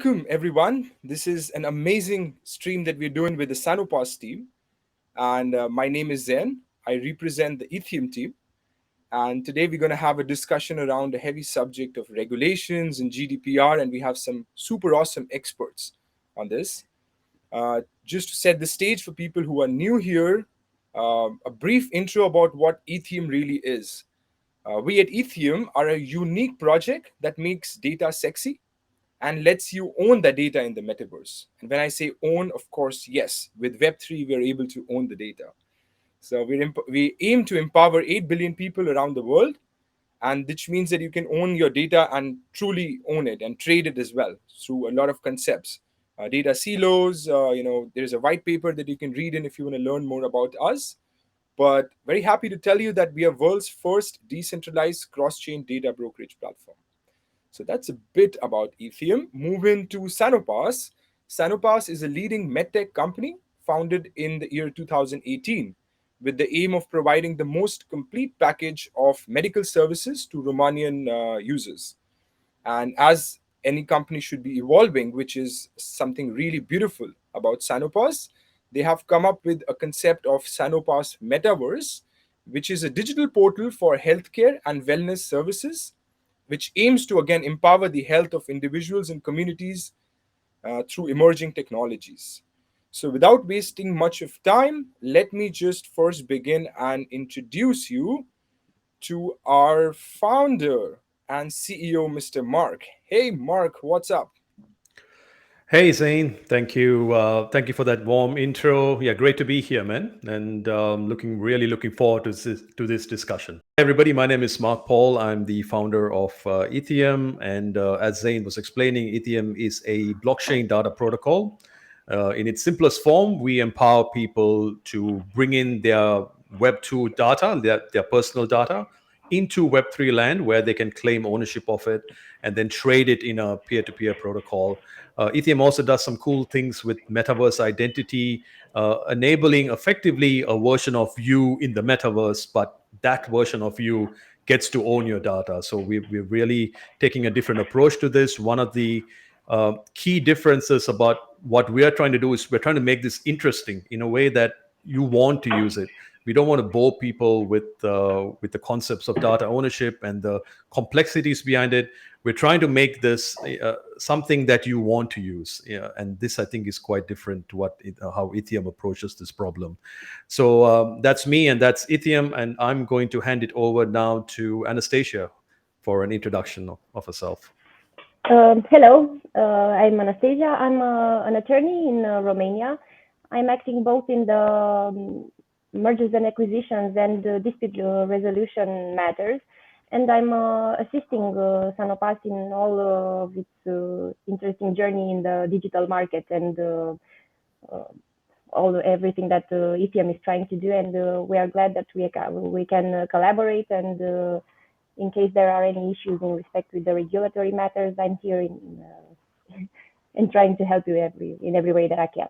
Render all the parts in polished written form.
Welcome, everyone. This is an amazing stream that we're doing with the Sanopas team. And my name is Zen. I represent the Itheum team. And today we're going to have a discussion around a heavy subject of regulations and GDPR. And we have some super awesome experts on this. Just to set the stage for people who are new here, a brief intro about what Itheum really is. We at Itheum are a unique project that makes data sexy and lets you own the data in the metaverse. And when I say own, of course, yes, with Web3, we're able to own the data. So we aim to empower 8 billion people around the world, and which means that you can own your data and truly own it and trade it as well through a lot of concepts. Data silos, there's a white paper that you can read in if you want to learn more about us. But very happy to tell you that we are world's first decentralized cross-chain data brokerage platform. So that's a bit about Itheum. Moving to Sanopas. Sanopas is a leading medtech company founded in the year 2018 with the aim of providing the most complete package of medical services to Romanian users. And as any company should be evolving, which is something really beautiful about Sanopas, they have come up with a concept of Sanopas Metaverse, which is a digital portal for healthcare and wellness services which aims to again empower the health of individuals and communities through emerging technologies. So, without wasting much of time, let me just first begin and introduce you to our founder and CEO, Mr. Mark. Hey, Mark, what's up? Hey Zane, thank you. Thank you for that warm intro. Yeah, great to be here, man, and really looking forward to this discussion. Hi everybody, my name is Mark Paul. I'm the founder of Itheum, and as Zane was explaining, Itheum is a blockchain data protocol. In its simplest form, we empower people to bring in their Web2 data, their personal data, into Web3 land where they can claim ownership of it and then trade it in a peer-to-peer protocol. Ethereum also does some cool things with metaverse identity, enabling effectively a version of you in the metaverse, but that version of you gets to own your data. So we're really taking a different approach to this. One of the key differences about what we are trying to do is we're trying to make this interesting in a way that you want to use it. We don't want to bore people with the concepts of data ownership and the complexities behind it. We're trying to make this something that you want to use, and this I think is quite different to how Ethereum approaches this problem. So that's me, and that's Ethereum, and I'm going to hand it over now to Anastasia for an introduction of herself. Hello, I'm Anastasia. I'm an attorney in Romania. I'm acting both in the mergers and acquisitions and dispute resolution matters, and I'm assisting Sanopas in all of its interesting journey in the digital market and everything that Itheum is trying to do. And we are glad that we can collaborate and. In case there are any issues in respect with the regulatory matters, I'm here and trying to help you in every way that I can.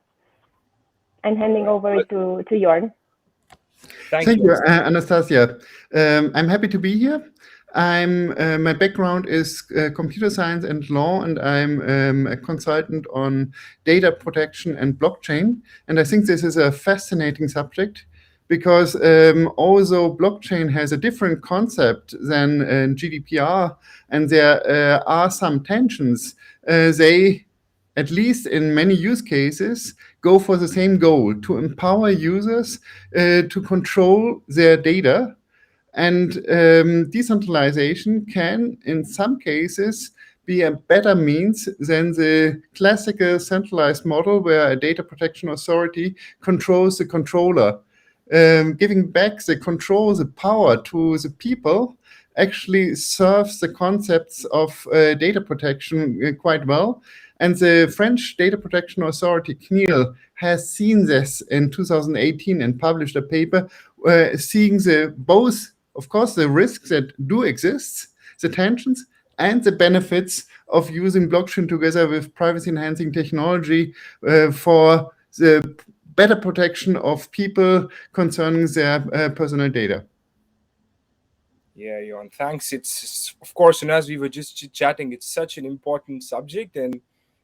I'm handing over to Jorn. Thank you, Anastasia. I'm happy to be here. My background is computer science and law, and I'm a consultant on data protection and blockchain. And I think this is a fascinating subject, because although blockchain has a different concept than GDPR, and there are some tensions, they, at least in many use cases, go for the same goal: to empower users to control their data. And decentralization can, in some cases, be a better means than the classical centralized model where a data protection authority controls the controller. Giving back the control, the power to the people actually serves the concepts of data protection quite well. And the French Data Protection Authority, CNIL, has seen this in 2018 and published a paper seeing both, of course, the risks that do exist, the tensions, and the benefits of using blockchain together with privacy-enhancing technology for the better protection of people concerning their personal data. Yeah, Jon, thanks. It's, of course, and as we were just chatting, it's such an important subject. And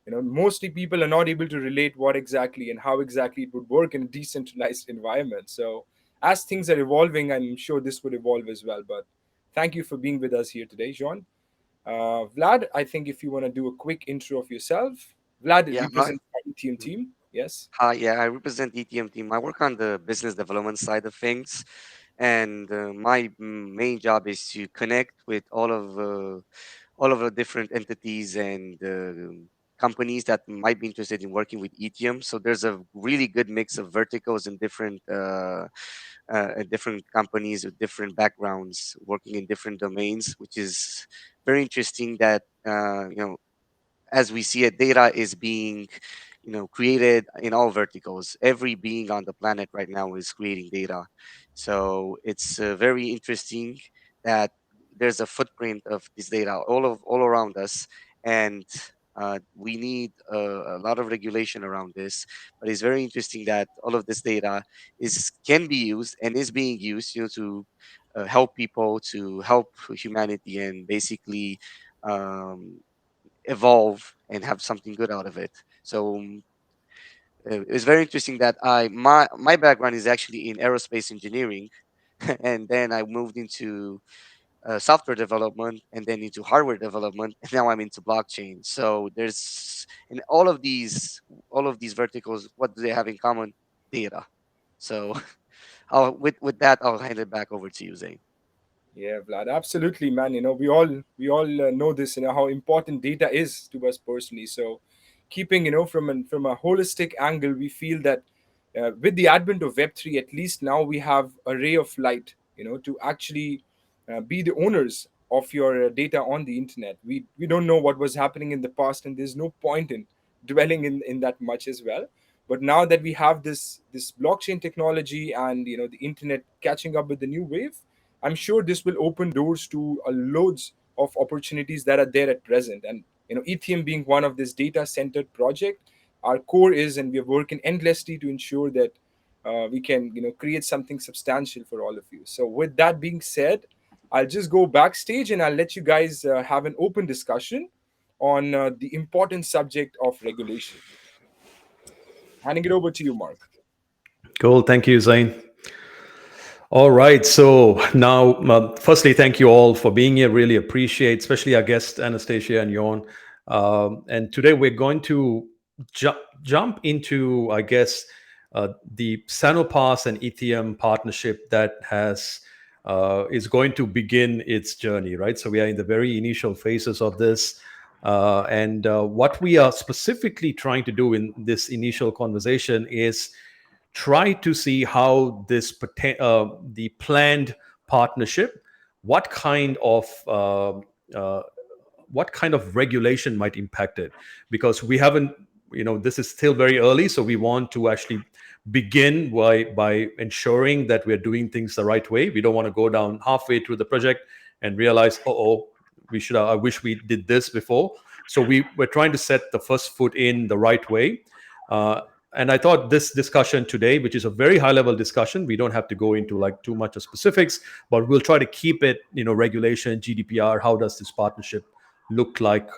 mostly people are not able to relate what exactly and how exactly it would work in a decentralized environment. So as things are evolving, I'm sure this would evolve as well. But thank you for being with us here today, Jean. Vlad, I think if you want to do a quick intro of yourself. Vlad Yeah, hi. represents our ETM team. Yes. Hi, yeah, I represent ETM team. I work on the business development side of things, and my main job is to connect with all of the different entities and companies that might be interested in working with Etheum. So there's a really good mix of verticals and different companies with different backgrounds working in different domains, which is very interesting. That as we see it, data is being created in all verticals. Every being on the planet right now is creating data. So it's very interesting that there's a footprint of this data all around us, and we need a lot of regulation around this. But it's very interesting that all of this data is can be used and is being used, to help people, to help humanity, and basically um, evolve and have something good out of it. So it's very interesting that my background is actually in aerospace engineering, and then I moved into software development, and then into hardware development, and now I'm into blockchain. So there's in all of these verticals, what do they have in common? Data. So with that, I'll hand it back over to you, Zane. Yeah, Vlad, absolutely, man. We all know this. How important data is to us personally. So, keeping from a holistic angle, we feel that with the advent of Web3, at least now we have a ray of light. To actually be the owners of your data on the internet. We don't know what was happening in the past, and there's no point in dwelling in that much as well. But now that we have this blockchain technology and the internet catching up with the new wave, I'm sure this will open doors to loads of opportunities that are there at present. And Etheum being one of this data-centered project, our core is, and we are working endlessly to ensure that we can create something substantial for all of you. So with that being said, I'll just go backstage and I'll let you guys have an open discussion on the important subject of regulation. Handing it over to you, Mark. Cool. Thank you, Zain. All right. So now, firstly, thank you all for being here. Really appreciate, especially our guests, Anastasia and Jorn. And today we're going to jump into, I guess, the Sanopass and Itheum partnership that is going to begin its journey, right? So we are in the very initial phases of this. And what we are specifically trying to do in this initial conversation is try to see how the planned partnership, what kind of regulation might impact it, because we haven't, this is still very early, so we want to actually begin by ensuring that we're doing things the right way. We don't want to go down halfway through the project and realize, I wish we did this before. So we're trying to set the first foot in the right way. And I thought this discussion today, which is a very high-level discussion, we don't have to go into like too much of specifics, but we'll try to keep it, regulation, GDPR, how does this partnership look like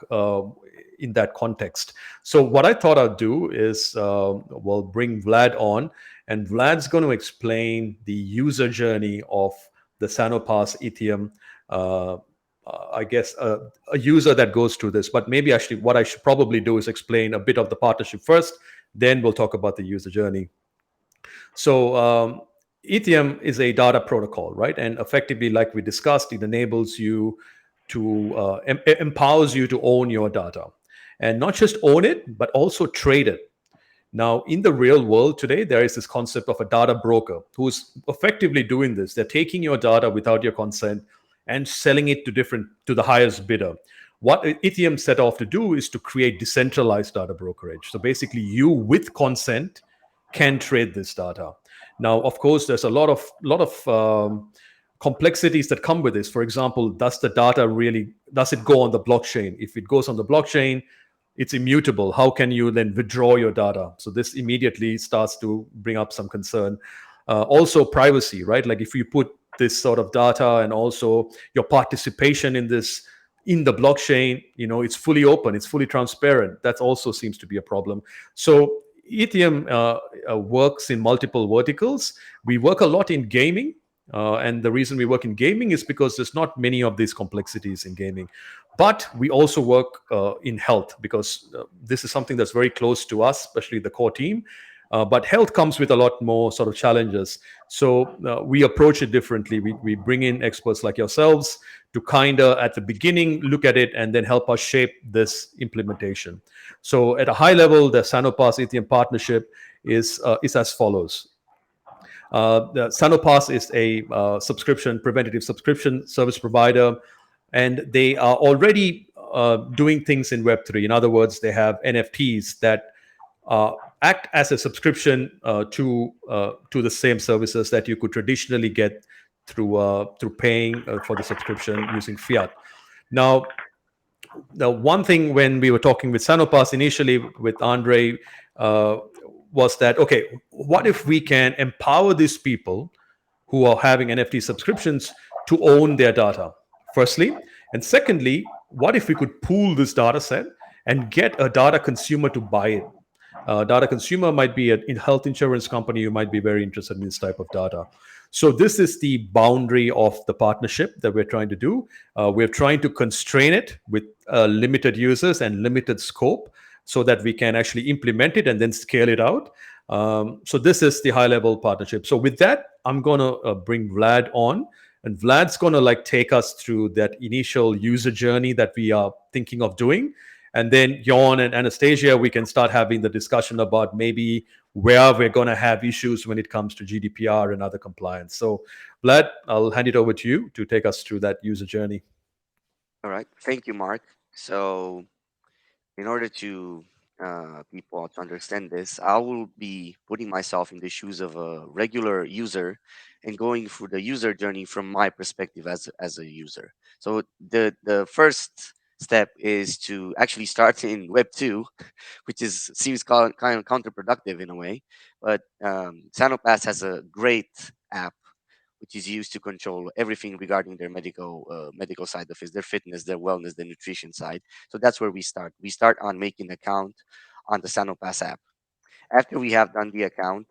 in that context. So what I thought I'd do is we'll bring Vlad on, and Vlad's going to explain the user journey of the Sanopass Itheum. I guess a user that goes through this, but maybe actually what I should probably do is explain a bit of the partnership first, then we'll talk about the user journey. So Itheum is a data protocol, right? And effectively, like we discussed, it enables you to, empowers you to own your data. And not just own it, but also trade it. Now, in the real world today, there is this concept of a data broker who's effectively doing this. They're taking your data without your consent and selling it to the highest bidder. What Itheum set off to do is to create decentralized data brokerage. So basically, you with consent can trade this data. Now, of course, there's a lot of complexities that come with this. For example, does it go on the blockchain? If it goes on the blockchain, it's immutable. How can you then withdraw your data? So this immediately starts to bring up some concern. Also, privacy, right? Like if you put this sort of data and also your participation in this in the blockchain, it's fully open, it's fully transparent. That also seems to be a problem. So Ethereum works in multiple verticals. We work a lot in gaming. And the reason we work in gaming is because there's not many of these complexities in gaming. But we also work in health, because this is something that's very close to us, especially the core team. But health comes with a lot more sort of challenges. So we approach it differently. We bring in experts like yourselves to kind of, at the beginning, look at it and then help us shape this implementation. So at a high level, the Sanopass Ethereum partnership is as follows. The Sanopass is a preventative subscription service provider, and they are already doing things in Web3. In other words, they have NFTs that act as a subscription to the same services that you could traditionally get through paying for the subscription using fiat. Now, the one thing when we were talking with Sanopass initially with Andre was that, okay, what if we can empower these people who are having NFT subscriptions to own their data, firstly? And secondly, what if we could pool this data set and get a data consumer to buy it? Data consumer might be a health insurance company who might be very interested in this type of data. So this is the boundary of the partnership that we're trying to do. We're trying to constrain it with limited users and limited scope so that we can actually implement it and then scale it out. So this is the high level partnership. So with that, I'm going to bring Vlad on. And Vlad's going to take us through that initial user journey that we are thinking of doing. And then Jon and Anastasia, we can start having the discussion about maybe where we're going to have issues when it comes to GDPR and other compliance. So Vlad, I'll hand it over to you to take us through that user journey. All right. Thank you, Mark. So in order to people to understand this, I will be putting myself in the shoes of a regular user and going through the user journey from my perspective as a user. So the first step is to actually start in Web 2, which seems kind of counterproductive in a way. But Sanopass has a great app which is used to control everything regarding their medical side of it, their fitness, their wellness, their nutrition side. So that's where we start. We start on making an account on the Sanopass app. After we have done the account,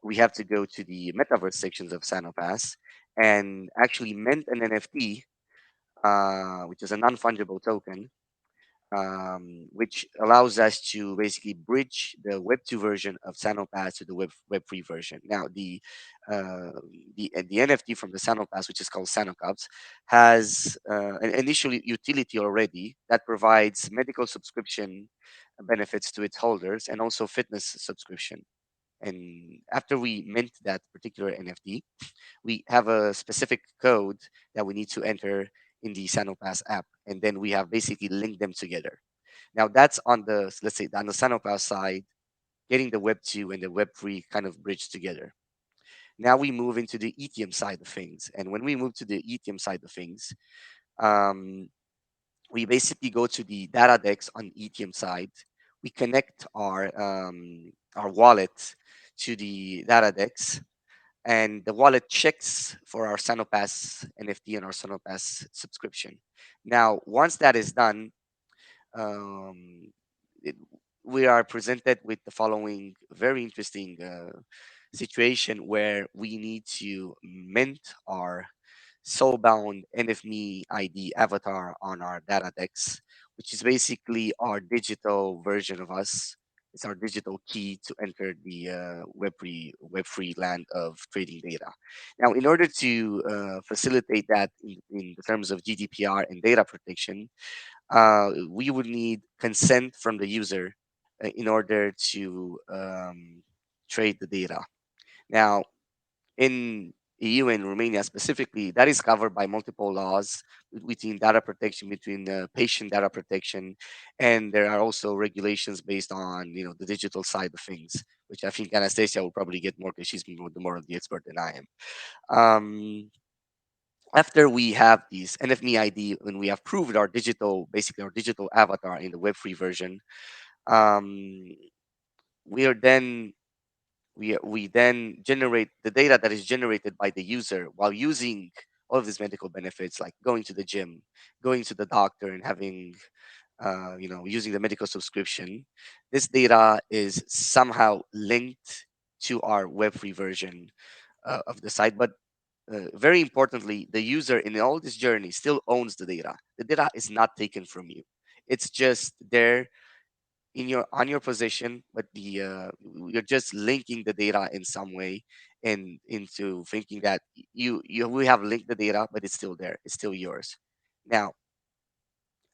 we have to go to the metaverse sections of Sanopass and actually mint an NFT, which is a non-fungible token, which allows us to basically bridge the Web 2 version of Sanopass to the Web 3 version. Now, the NFT from the Sanopass, which is called Sanocups, has an initial utility already that provides medical subscription benefits to its holders and also fitness subscription. And after we mint that particular NFT, we have a specific code that we need to enter in the Sanopass app, and then we have basically linked them together. Now that's on the, let's say, on the Sanopass side, getting the Web 2 and the Web 3 kind of bridged together. Now we move into the Etheum side of things, and when we move to the Etheum side of things, um, we basically go to the data decks on Etheum side. We connect our wallet to the data decks, and the wallet checks for our Sanopass NFT and our Sanopass subscription. Now, once that is done, um, it, we are presented with the following very interesting situation where we need to mint our soulbound NFMe ID avatar on our data decks, which is basically our digital version of us. It's our digital key to enter the Web3 land of trading data. Now, in order to facilitate that in terms of GDPR and data protection, we would need consent from the user in order to trade the data. Now, in EU and Romania specifically, that is covered by multiple laws between data protection, between patient data protection, and there are also regulations based on the digital side of things, which I think Anastasia will probably get more because she's more of the expert than I am. After we have these NFMe ID, when we have proved basically our digital avatar in the Web3 version, um, we are then we then generate the data that is generated by the user while using all of these medical benefits, like going to the gym, going to the doctor, and having using the medical subscription, this data is somehow linked to our Web3 version of the site. But very importantly, the user in all this journey still owns the data. The data is not taken from you. It's just there in your on your position, but you're just linking the data in some way, and into thinking that we have linked the data, but it's still there. It's still yours. Now,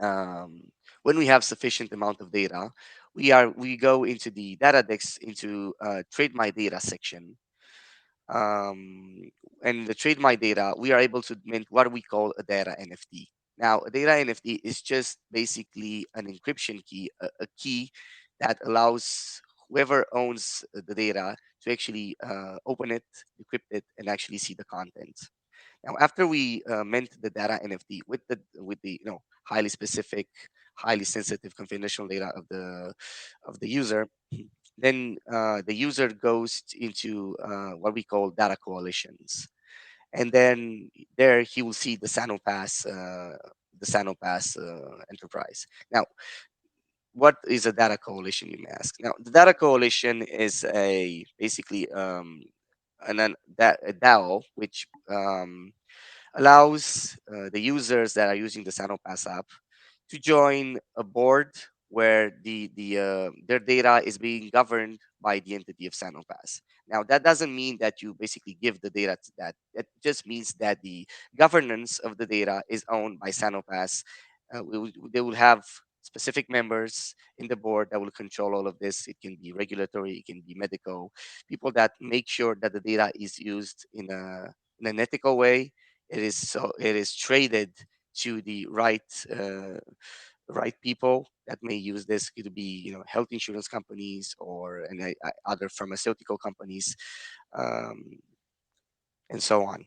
um, when we have sufficient amount of data, we go into the data decks, into trade my data section, um, and the trade my data, we are able to mint what we call a data NFT. Now, a data NFT is just basically an encryption key, a key that allows whoever owns the data to actually open it, decrypt it, and actually see the content. Now, after we mint the data NFT with the highly specific, highly sensitive, confidential data of the user, then the user goes into what we call data coalitions, and then there he will see the Sanopass enterprise. Now, what is a data coalition, you may ask? Now, the data coalition is a basically a DAO, which allows the users that are using the Sanopass app to join a board where their data is being governed by the entity of Sanopass. Now, that doesn't mean that you basically give the data to that. It just means that the governance of the data is owned by Sanopass. They will have specific members in the board that will control all of this. It can be regulatory, it can be medical, people that make sure that the data is used in an ethical way. It is traded to the right people that may use this. It could be health insurance companies or other pharmaceutical companies, um, and so on.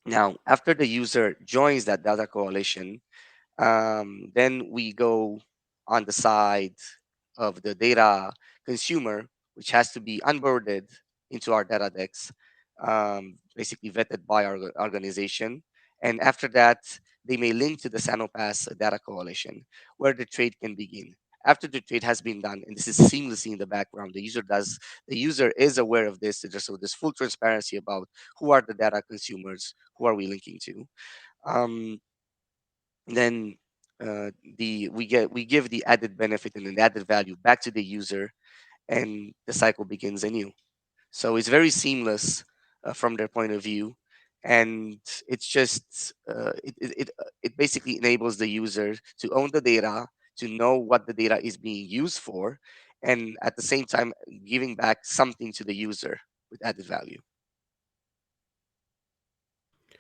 Now, after the user joins that data coalition, then we go on the side of the data consumer, which has to be onboarded into our data decks, basically vetted by our organization. And after that, they may link to the Sanopass data coalition, where the trade can begin. After the trade has been done, and this is seamlessly in the background, the user is aware of this. So there's full transparency about who are the data consumers, who are we linking to. Um, then we give the added benefit and the added value back to the user, and the cycle begins anew. So it's very seamless from their point of view, and it's just it basically enables the user to own the data, to know what the data is being used for, and at the same time giving back something to the user with added value.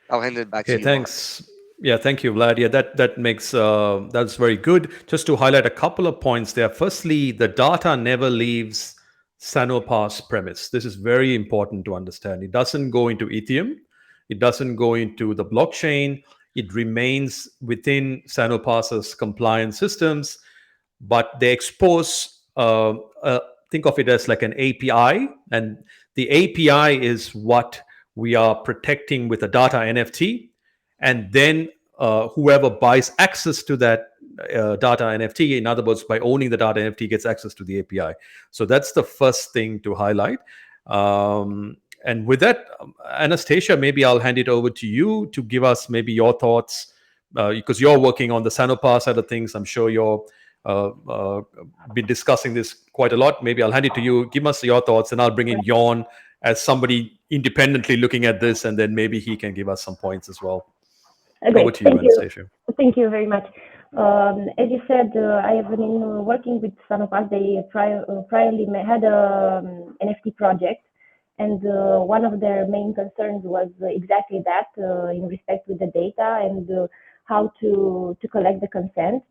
I'll hand it back Okay, to you, Mark. thanks. Yeah, thank you, Vlad. Yeah, that makes that's very good. Just to highlight a couple of points there. Firstly, the data never leaves Sanopass premise. This is very important to understand. It doesn't go into Itheum. It doesn't go into the blockchain. It remains within Sanopass's compliance systems, but they expose. Think of it as like an API, and the API is what we are protecting with a data NFT, and then whoever buys access to that data NFT, in other words, by owning the data NFT, gets access to the API. So that's the first thing to highlight. And with that, Anastasia, maybe I'll hand it over to you to give us maybe your thoughts, because you're working on the Sanopass side of things. I'm sure you're been discussing this quite a lot. Maybe I'll hand it to you. Give us your thoughts, and I'll bring in Jon as somebody independently looking at this, and then maybe he can give us some points as well. Over Great. to you, Thank you. Anastasia. Thank you very much. As you said, I have been working with Sanopass. They priorly had a NFT project, and one of their main concerns was exactly that, in respect with the data and how to collect the consent.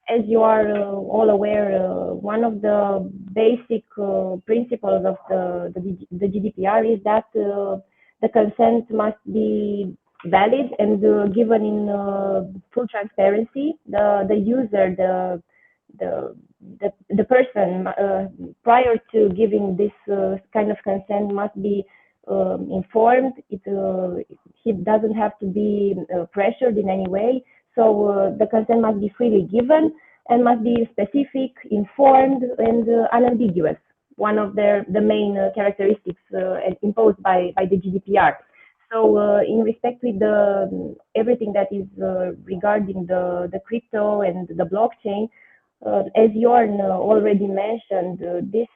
As you are all aware, one of the basic principles of the GDPR is that the consent must be valid and given in full transparency. The user, the person, prior to giving this kind of consent, must be informed. He doesn't have to be pressured in any way. So the consent must be freely given and must be specific, informed, and unambiguous. One of the main characteristics imposed by the GDPR. So in respect with everything that is regarding the crypto and the blockchain, as Jorn already mentioned, these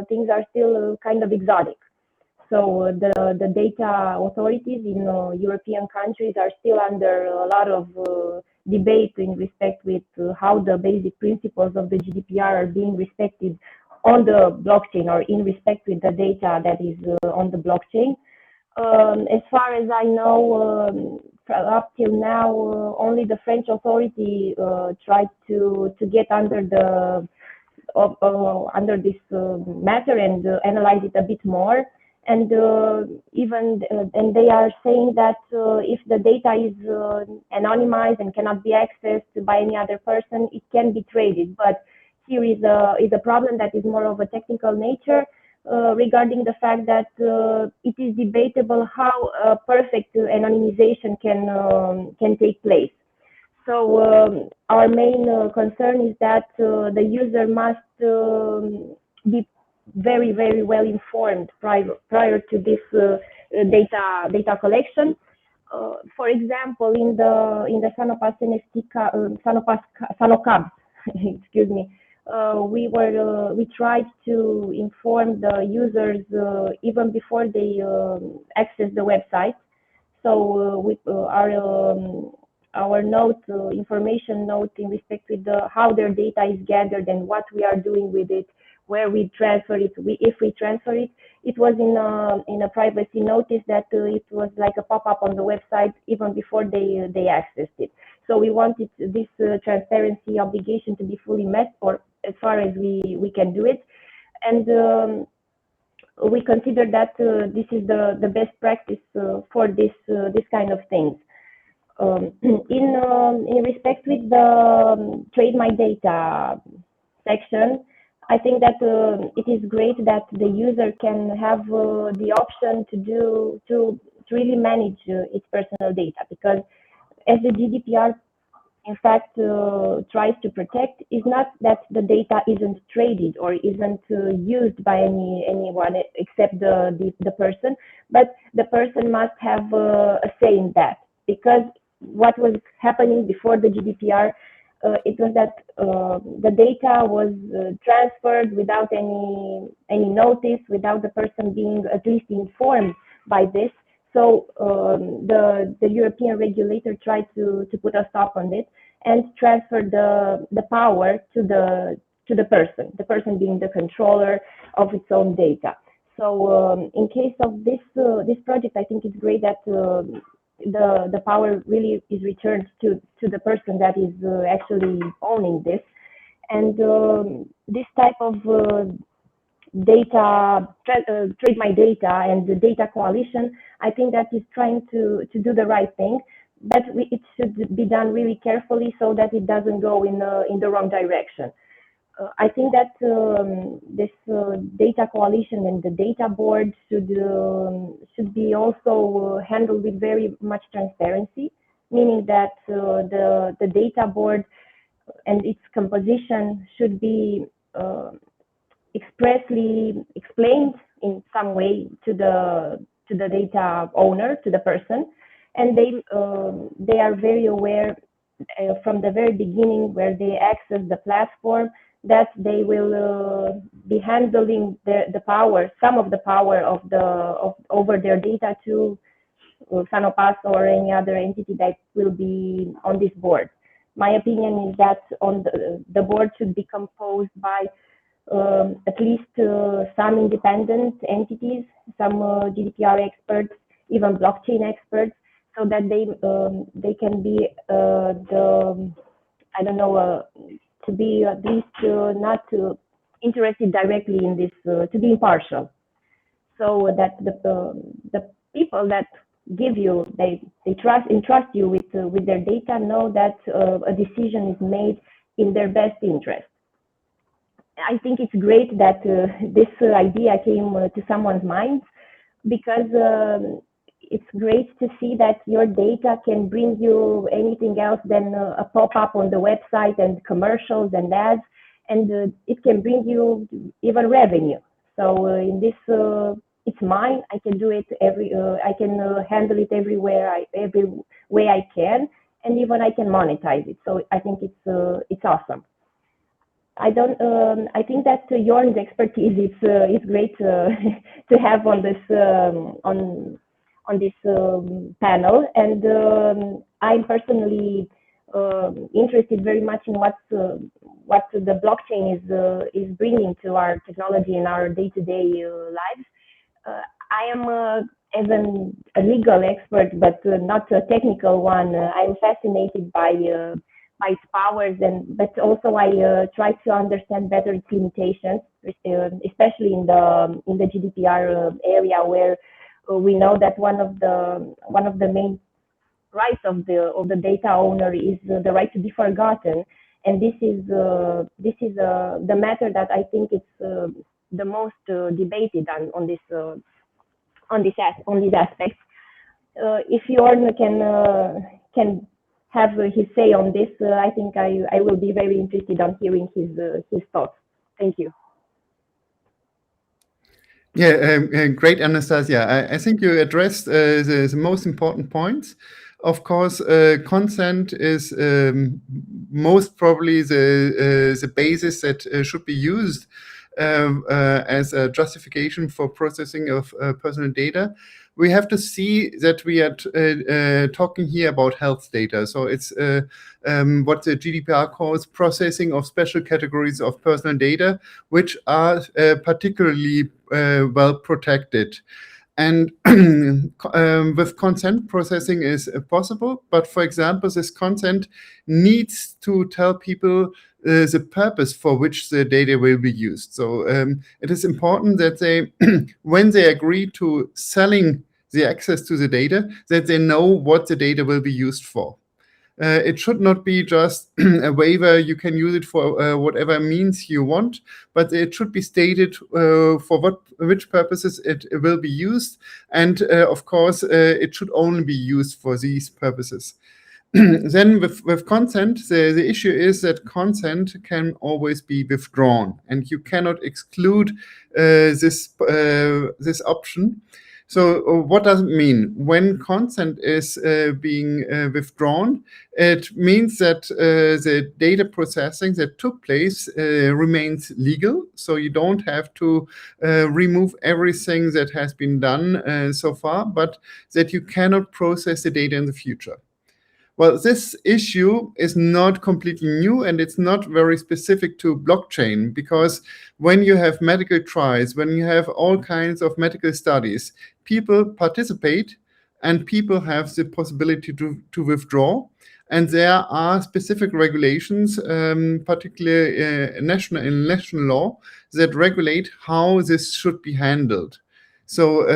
things are still kind of exotic. So the data authorities in European countries are still under a lot of debate in respect with how the basic principles of the GDPR are being respected on the blockchain or in respect with the data that is on the blockchain. As far as I know, up till now, only the French authority tried to get under this matter and analyze it a bit more. And and they are saying that if the data is anonymized and cannot be accessed by any other person, it can be traded. But here is a problem that is more of a technical nature. Regarding the fact that it is debatable how perfect anonymization can take place. So our main concern is that the user must be very, very well informed prior to this data collection. For example, in the Sanopas NFT Sanocab, excuse me. We tried to inform the users even before they access the website. So with our information note in respect with how their data is gathered and what we are doing with it, where we transfer it, if we transfer it, it was in a privacy notice that it was like a pop-up on the website even before they accessed it. So we wanted this transparency obligation to be fully met, or as far as we can do it, and we consider that this is the best practice for this kind of things. In respect with the trade my data section, I think that it is great that the user can have the option to really manage its personal data, because as the GDPR in fact tries to protect, is not that the data isn't traded or isn't used by anyone except the person, but the person must have a say in that. Because what was happening before the GDPR, it was that the data was transferred without any notice, without the person being at least informed by this. So the European regulator tried to put a stop on it and transfer the power to the person being the controller of its own data. So in case of this project, I think it's great that the power really is returned to the person that is actually owning this. And this type of data, trade my data and the Data Coalition, I think that is trying to do the right thing, but it should be done really carefully so that it doesn't go in the wrong direction. I think that this Data Coalition and the data board should be also handled with very much transparency, meaning that the data board and its composition should be expressly explained in some way to the data owner, to the person, and they are very aware from the very beginning where they access the platform that they will be handling the power, some of the power over their data to Sanopas or any other entity that will be on this board. My opinion is that on the board should be composed by at least some independent entities, some GDPR experts, even blockchain experts, so that they can be to be at least not interested directly in this, to be impartial, so that the people that give you, they entrust you with their data, know that a decision is made in their best interest. I think it's great that this idea came to someone's mind. because it's great to see that your data can bring you anything else than a pop-up on the website and commercials and ads, and it can bring you even revenue. So in this, it's mine. I can do it I can handle it every way I can, and even I can monetize it. So I think it's awesome. I don't. I think that Jorn's expertise is great to have on this panel, and I'm personally interested very much in what the blockchain is bringing to our technology and our day-to-day lives. I am as a legal expert, but not a technical one. I'm fascinated by its powers, but also I try to understand better its limitations, especially in the GDPR area, where we know that one of the main rights of the data owner is the right to be forgotten, and this is the matter that I think it's the most debated on these aspects. If Jorn can have his say on this, I think I will be very interested on hearing his thoughts. Thank you. Yeah, great, Anastasia. I think you addressed the most important points. Of course, consent is most probably the basis that should be used as a justification for processing of personal data. We have to see that we are talking here about health data. So it's what the GDPR calls processing of special categories of personal data, which are particularly well protected. And with consent, processing is possible. But for example, this consent needs to tell people the purpose for which the data will be used. So it is important that they, when they agree to selling the access to the data, that they know what the data will be used for. It should not be just a waiver. You can use it for whatever means you want, but it should be stated for which purposes it will be used. And of course, it should only be used for these purposes. Then with consent, the issue is that consent can always be withdrawn, and you cannot exclude this option. So what does it mean? When consent is being withdrawn, it means that the data processing that took place remains legal. So you don't have to remove everything that has been done so far, but that you cannot process the data in the future. Well, this issue is not completely new, and it's not very specific to blockchain, because when you have medical trials, when you have all kinds of medical studies, people participate and people have the possibility to withdraw. And there are specific regulations, particularly in national law, that regulate how this should be handled. So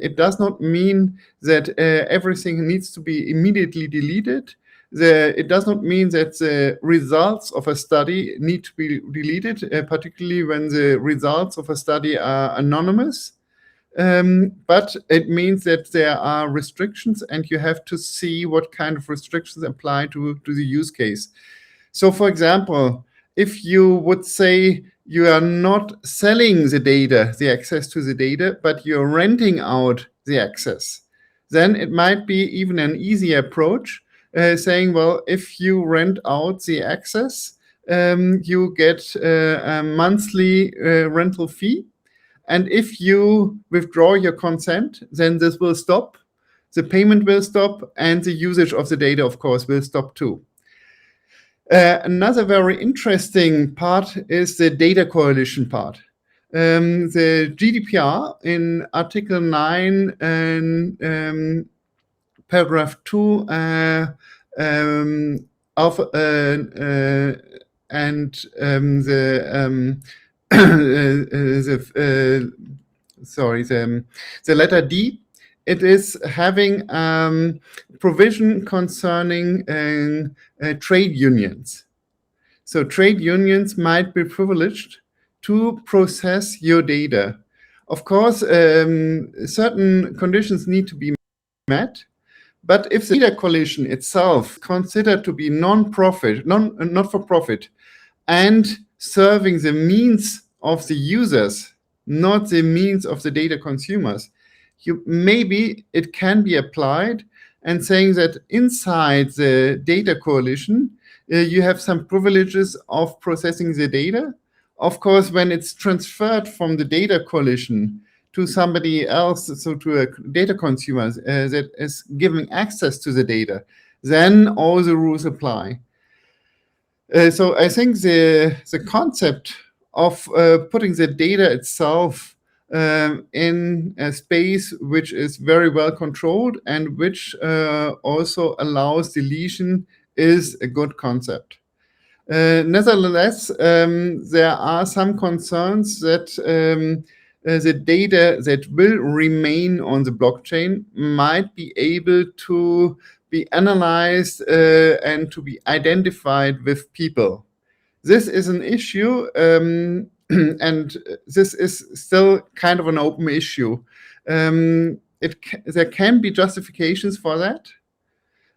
it does not mean that everything needs to be immediately deleted. It does not mean that the results of a study need to be deleted, particularly when the results of a study are anonymous. But it means that there are restrictions, and you have to see what kind of restrictions apply to the use case. So, for example, if you would say you are not selling the data, the access to the data, but you're renting out the access, then it might be even an easy approach, saying, well, if you rent out the access, you get a monthly rental fee. And if you withdraw your consent, then this will stop, the payment will stop, and the usage of the data, of course, will stop too. Another very interesting part is the Data Coalition part. The GDPR in Article 9 and paragraph 2 of the letter D, it is having provision concerning trade unions. So trade unions might be privileged to process your data. Of course, certain conditions need to be met. But if the Data Coalition itself considered to be not for profit, and serving the means of the users, not the means of the data consumers, maybe it can be applied and saying that inside the Data Coalition, you have some privileges of processing the data. Of course, when it's transferred from the Data Coalition to somebody else, so to a data consumer that is giving access to the data, then all the rules apply. So I think the concept of putting the data itself in a space which is very well controlled and which also allows deletion is a good concept. Nevertheless, there are some concerns that the data that will remain on the blockchain might be able to be analyzed and to be identified with people. This is an issue, and this is still kind of an open issue. There can be justifications for that.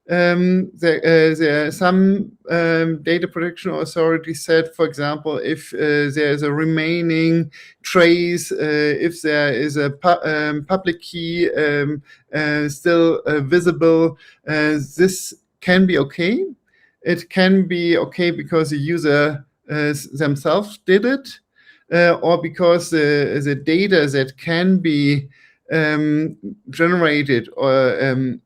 There are some data protection authorities said, for example, if there's a remaining trace, if there is a public key still visible, this can be okay. It can be okay because the user themselves did it, or because the data that can be generated or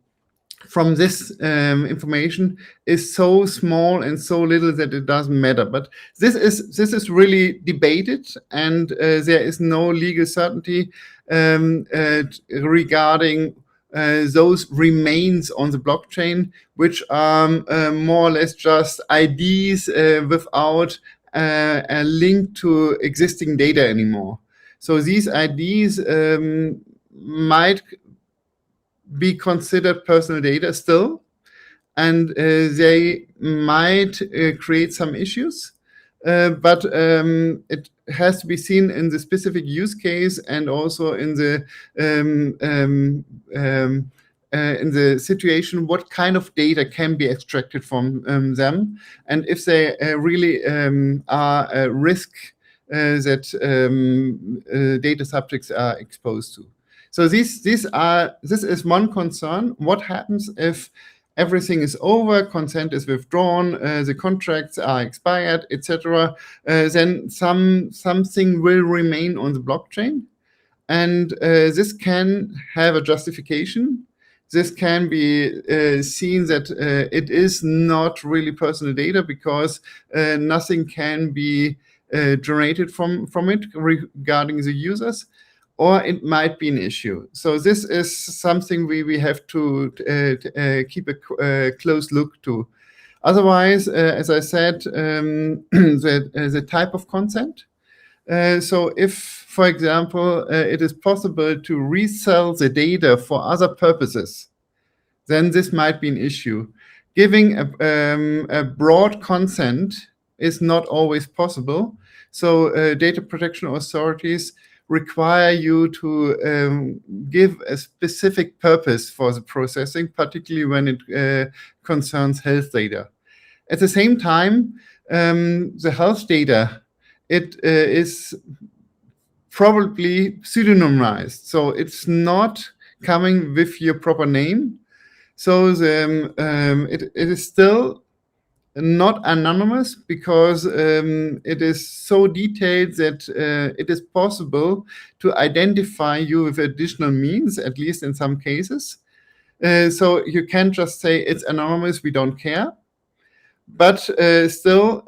from this information is so small and so little that it doesn't matter. But this is really debated, and there is no legal certainty regarding those remains on the blockchain, which are more or less just IDs without a link to existing data anymore. So these IDs might be considered personal data still, and they might create some issues, but it has to be seen in the specific use case and also in the situation what kind of data can be extracted from them, and if they really are a risk that data subjects are exposed to. So this is one concern. What happens if everything is over, consent is withdrawn, the contracts are expired, etc.? Then something will remain on the blockchain, and this can have a justification. This can be seen that it is not really personal data because nothing can be generated from it regarding the users, or it might be an issue. So this is something we have to keep a close look to. Otherwise, as I said, the type of consent. So if, for example, it is possible to resell the data for other purposes, then this might be an issue. Giving a broad consent is not always possible. So data protection authorities require you to give a specific purpose for the processing, particularly when it concerns health data. At the same time, the health data, it is probably pseudonymized, so it's not coming with your proper name. So it is still not anonymous because it is so detailed that it is possible to identify you with additional means, at least in some cases. So you can't just say it's anonymous, we don't care. But still,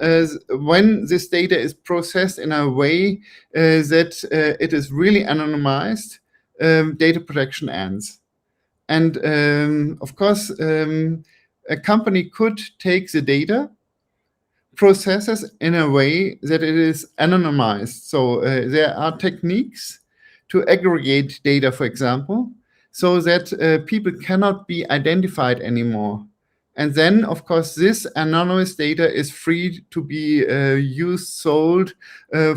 when this data is processed in a way that it is really anonymized, data protection ends. And of course, a company could take the data, processes in a way that it is anonymized. So there are techniques to aggregate data, for example, so that people cannot be identified anymore. And then, of course, this anonymous data is free to be used, sold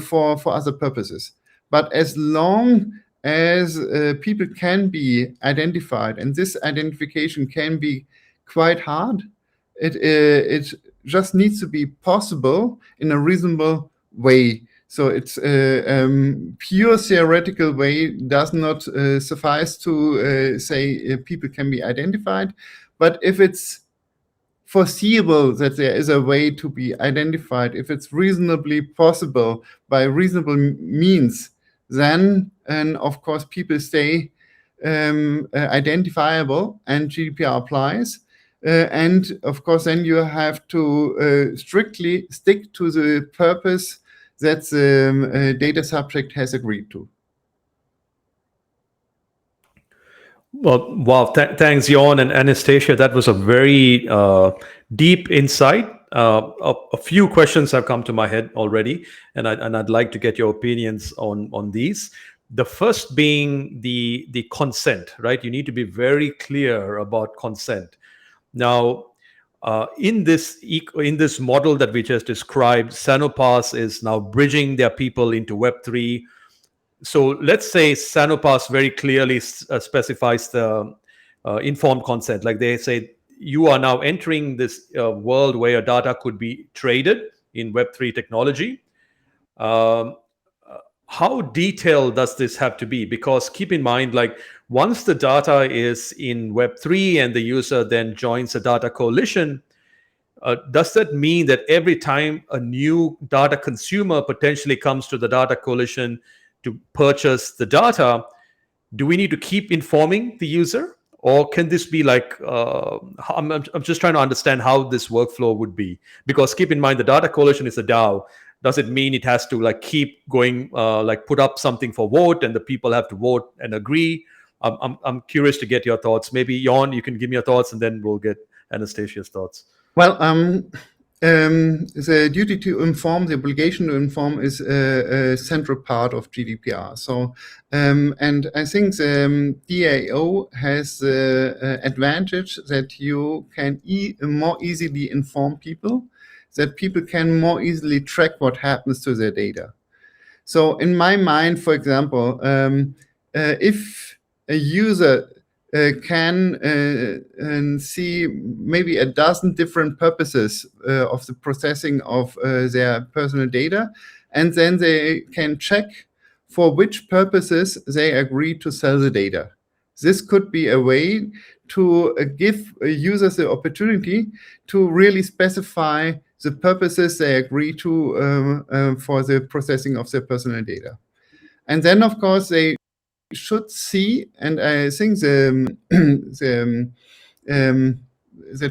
for other purposes. But as long as people can be identified, and this identification can be quite hard. It just needs to be possible in a reasonable way. So it's pure theoretical way does not suffice to say people can be identified. But if it's foreseeable that there is a way to be identified, if it's reasonably possible by reasonable means, then and of course people stay identifiable and GDPR applies. And of course, then you have to strictly stick to the purpose that the data subject has agreed to. Well, wow, thanks, Jon and Anastasia. That was a very deep insight. A few questions have come to my head already, and I'd like to get your opinions on these. The first being the consent, right? You need to be very clear about consent. Now, in this model that we just described, Sanopass is now bridging their people into Web3. So let's say Sanopass very clearly specifies the informed consent. Like they say, you are now entering this world where your data could be traded in Web3 technology. How detailed does this have to be? Because keep in mind, like once the data is in Web3 and the user then joins a data coalition, does that mean that every time a new data consumer potentially comes to the data coalition to purchase the data, do we need to keep informing the user? Or can this be like, I'm just trying to understand how this workflow would be. Because keep in mind, the data coalition is a DAO. Does it mean it has to like keep going, like put up something for vote and the people have to vote and agree? I'm curious to get your thoughts. Maybe Jon, you can give me your thoughts and then we'll get Anastasia's thoughts. Well, the duty to inform, the obligation to inform is a central part of GDPR. So, and I think the DAO has the advantage that you can more easily inform people, that people can more easily track what happens to their data. So in my mind, for example, if a user can see maybe a dozen different purposes of the processing of their personal data, and then they can check for which purposes they agree to sell the data. This could be a way to give users the opportunity to really specify the purposes they agree to for the processing of their personal data. And then, of course, they should see, and I think the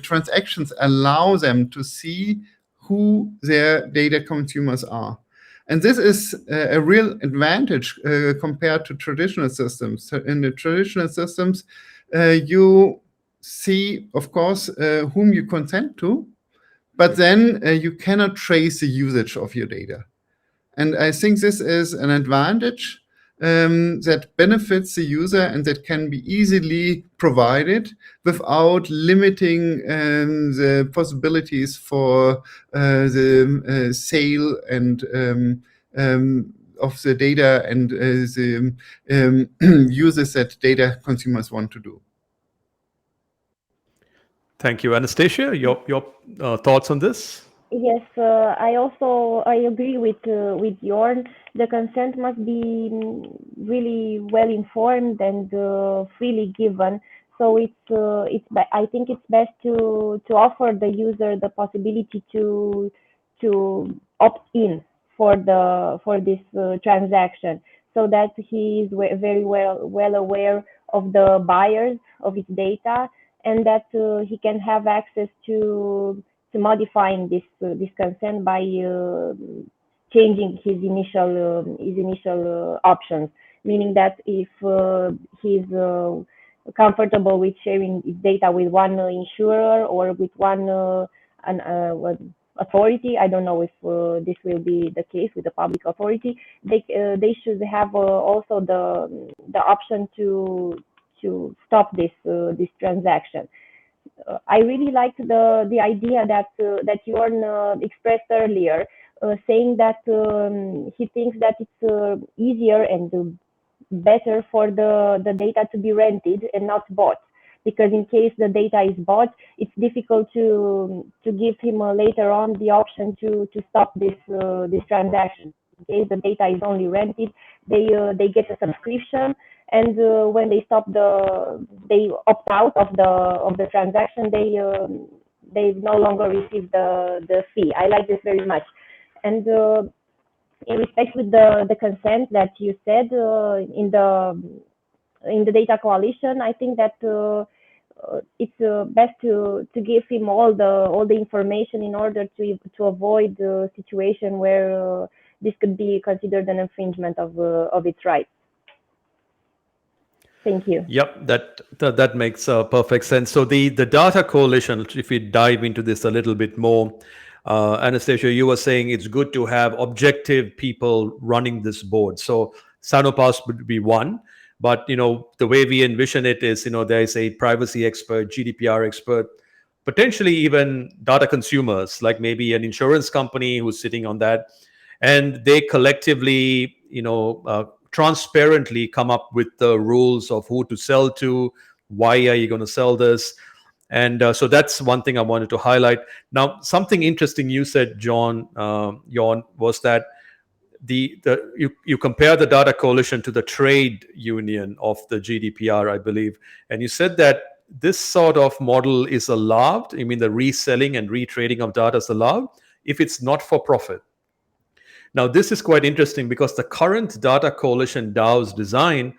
transactions allow them to see who their data consumers are. And this is a real advantage compared to traditional systems. So in the traditional systems, you see, of course, whom you consent to, but then you cannot trace the usage of your data. And I think this is an advantage that benefits the user and that can be easily provided without limiting the possibilities for the sale and of the data and the uses that data consumers want to do. Thank you. Anastasia, your thoughts on this? Yes, I agree with Jorn. The consent must be really well informed and freely given. So I think it's best to offer the user the possibility to opt in for this transaction, so that he is very well aware of the buyers of his data, and that he can have access to modifying this consent by changing his initial options. Meaning that if he's comfortable with sharing his data with one insurer or with one authority, I don't know if this will be the case with the public authority. They should have also the option to stop this transaction. I really liked the idea that Jorn expressed earlier, saying that he thinks that it's easier and better for the data to be rented and not bought. Because in case the data is bought, it's difficult to give him later on the option to stop this transaction. In case the data is only rented, they get a subscription, and when they they opt out of the transaction, they no longer receive the fee. I like this very much. And in respect with the consent that you said in the Data Coalition, I think that it's best to give him all the information in order to avoid the situation where this could be considered an infringement of its rights. Thank you. Yep, that makes perfect sense. So the Data Coalition, if we dive into this a little bit more, Anastasia, you were saying it's good to have objective people running this board. So Sanopass would be one, but the way we envision it is, there is a privacy expert, GDPR expert, potentially even data consumers, like maybe an insurance company who's sitting on that, and they collectively, transparently come up with the rules of who to sell to, why are you going to sell this. And so that's one thing I wanted to highlight. Now, something interesting you said, Jon, was that you compare the Data Coalition to the trade union of the GDPR, I believe. And you said that this sort of model is allowed. I mean, the reselling and retrading of data is allowed if it's not for profit. Now, this is quite interesting because the current Data Coalition DAOs design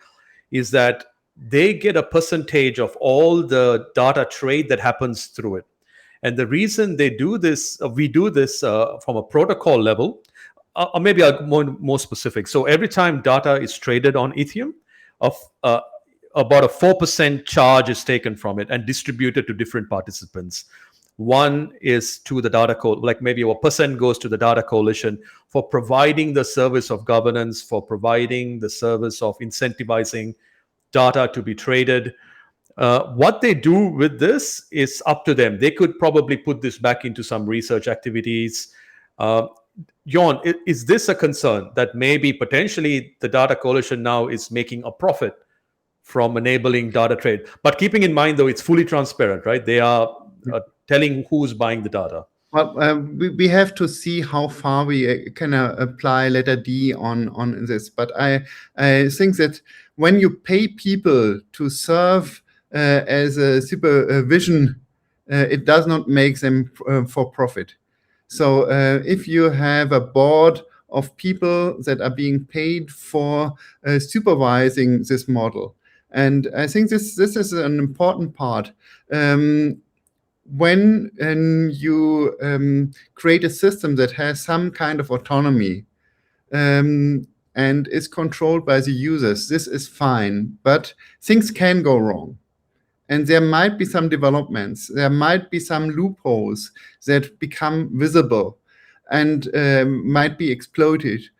is that they get a percentage of all the data trade that happens through it. And the reason they do this, we do this from a protocol level, or maybe I'll go more specific. So every time data is traded on Itheum, about a 4% charge is taken from it and distributed to different participants. One is to the Data Coalition, like maybe a percent goes to the Data Coalition for providing the service of governance, for providing the service of incentivizing data to be traded. What they do with this is up to them. They could probably put this back into some research activities. Jon, is this a concern that maybe potentially the Data Coalition now is making a profit from enabling data trade? But keeping in mind, though, it's fully transparent, right? They are telling who's buying the data. Well, we have to see how far we can apply letter D on this. But I think that when you pay people to serve as a supervision, it does not make them for profit. So if you have a board of people that are being paid for supervising this model, and I think this is an important part. When you create a system that has some kind of autonomy and is controlled by the users, this is fine, but things can go wrong. And there might be some developments, there might be some loopholes that become visible and might be exploited.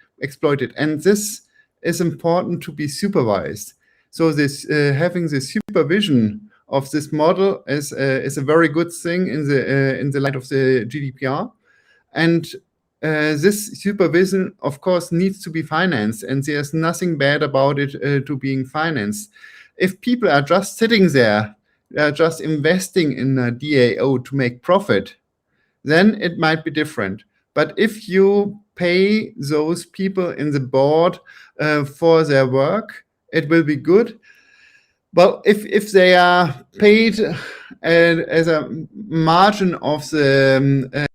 And this is important to be supervised. So this having the supervision of this model is a very good thing in the light of the GDPR, and this supervision, of course, needs to be financed, and there's nothing bad about it to being financed. If people are just sitting there, just investing in a DAO to make profit, then it might be different. But if you pay those people in the board for their work, it will be good. Well, if they are paid as a margin of the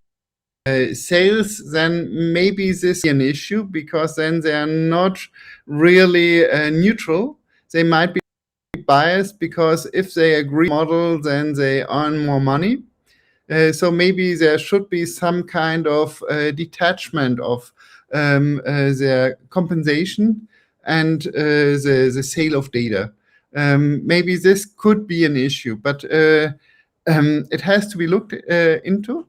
sales, then maybe this is an issue, because then they are not really neutral. They might be biased, because if they agree model, then they earn more money. So maybe there should be some kind of detachment of their compensation and the sale of data. Maybe this could be an issue, but it has to be looked into.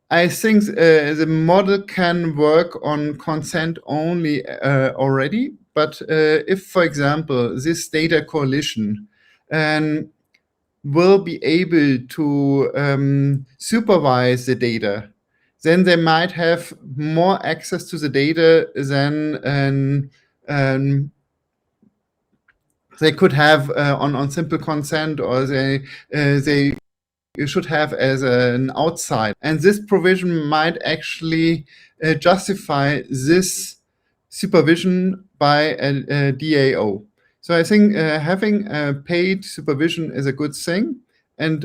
I think the model can work on consent only already, but if, for example, this data coalition will be able to supervise the data, then they might have more access to the data than they could have on simple consent, or they should have as an outside. And this provision might actually justify this supervision by a DAO. So I think having paid supervision is a good thing, and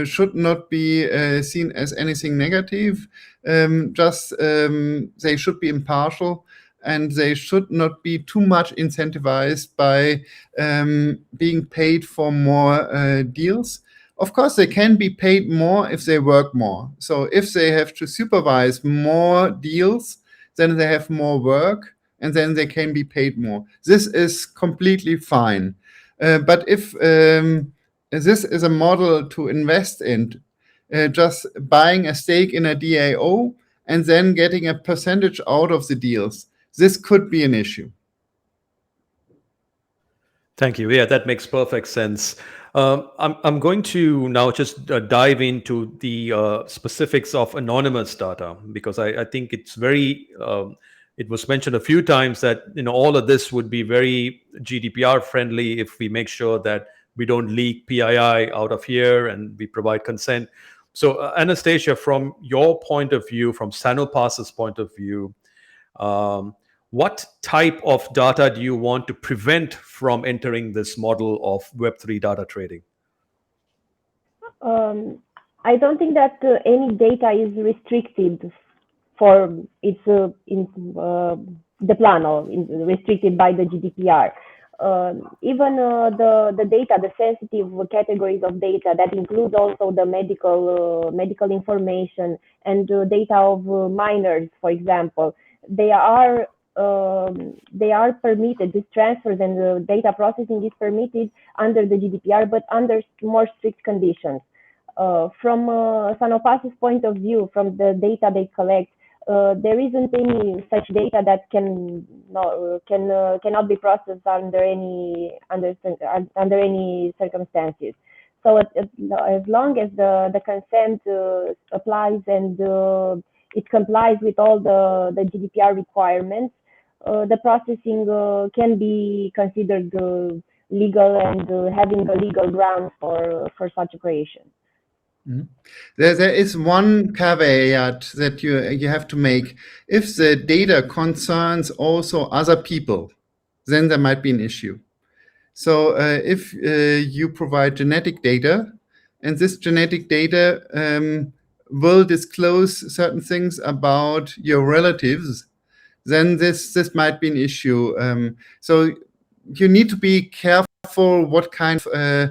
should not be seen as anything negative. They should be impartial, and they should not be too much incentivized by being paid for more deals. Of course, they can be paid more if they work more. So if they have to supervise more deals, then they have more work, and then they can be paid more. This is completely fine. But if this is a model to invest in, just buying a stake in a DAO and then getting a percentage out of the deals, this could be an issue. Thank you. Yeah, that makes perfect sense. I'm going to now just dive into the specifics of anonymous data, because I think it's very. It was mentioned a few times that all of this would be very GDPR friendly if we make sure that we don't leak PII out of here and we provide consent. So, Anastasia, from your point of view, from Sanopass's point of view, what type of data do you want to prevent from entering this model of Web3 data trading? I don't think that any data is restricted for its in the plan, or restricted by the GDPR. Even the data, the sensitive categories of data that include also the medical information and data of minors, for example, they are permitted. These transfers and the data processing is permitted under the GDPR, but under more strict conditions. From Sanopass's point of view, from the data they collect, there isn't any such data that cannot be processed under any circumstances. So as long as the consent applies and it complies with all the GDPR requirements, the processing can be considered legal and having a legal ground for such operation. There is one caveat that you have to make. If the data concerns also other people, then there might be an issue. So if you provide genetic data, and this genetic data will disclose certain things about your relatives, then this might be an issue. So you need to be careful what kind of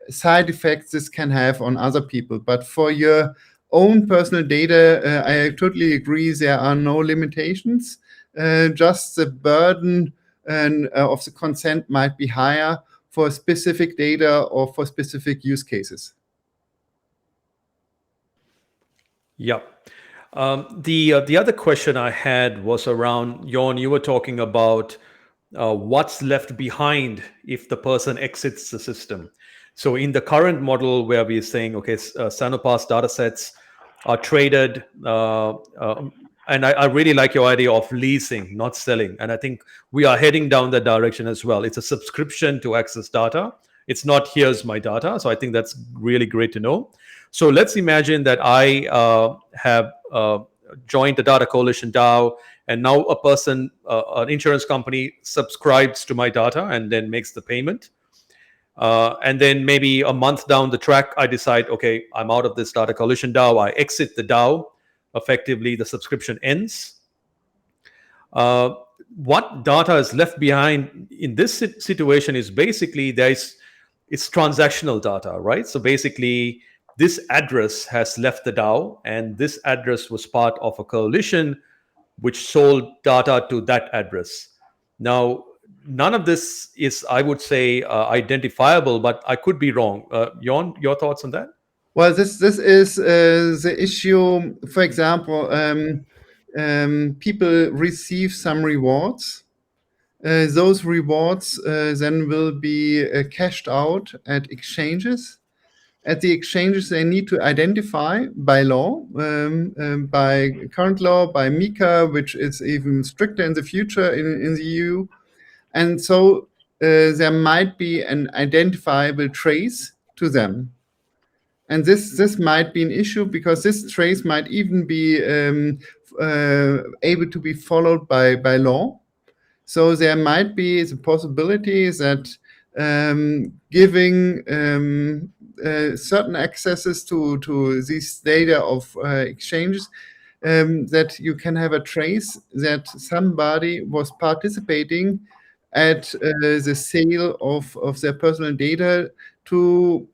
side effects this can have on other people. But for your own personal data, I totally agree, there are no limitations. Just the burden of the consent might be higher for specific data or for specific use cases. Yeah. The other question I had was around, Jon, you were talking about what's left behind if the person exits the system. So in the current model where we're saying, okay, Sanopass data sets are traded, and I really like your idea of leasing, not selling. And I think we are heading down that direction as well. It's a subscription to access data. It's not, here's my data. So I think that's really great to know. So let's imagine that I have joined the Data Coalition DAO, and now a person, an insurance company, subscribes to my data and then makes the payment. And then maybe a month down the track, I decide, okay, I'm out of this Data Coalition DAO. I exit the DAO. Effectively, the subscription ends. What data is left behind in this situation is basically it's transactional data, right? So basically, this address has left the DAO, and this address was part of a coalition which sold data to that address. Now, none of this is, I would say, identifiable, but I could be wrong. Jon, your thoughts on that? Well, this is the issue. For example, people receive some rewards. Those rewards then will be cashed out at exchanges. At the exchanges, they need to identify by law, by current law, by MiCA, which is even stricter in the future in the EU. And so there might be an identifiable trace to them. And this might be an issue because this trace might even be able to be followed by law. So there might be the possibility that giving certain accesses to these data of exchanges, that you can have a trace that somebody was participating at the sale of their personal data to,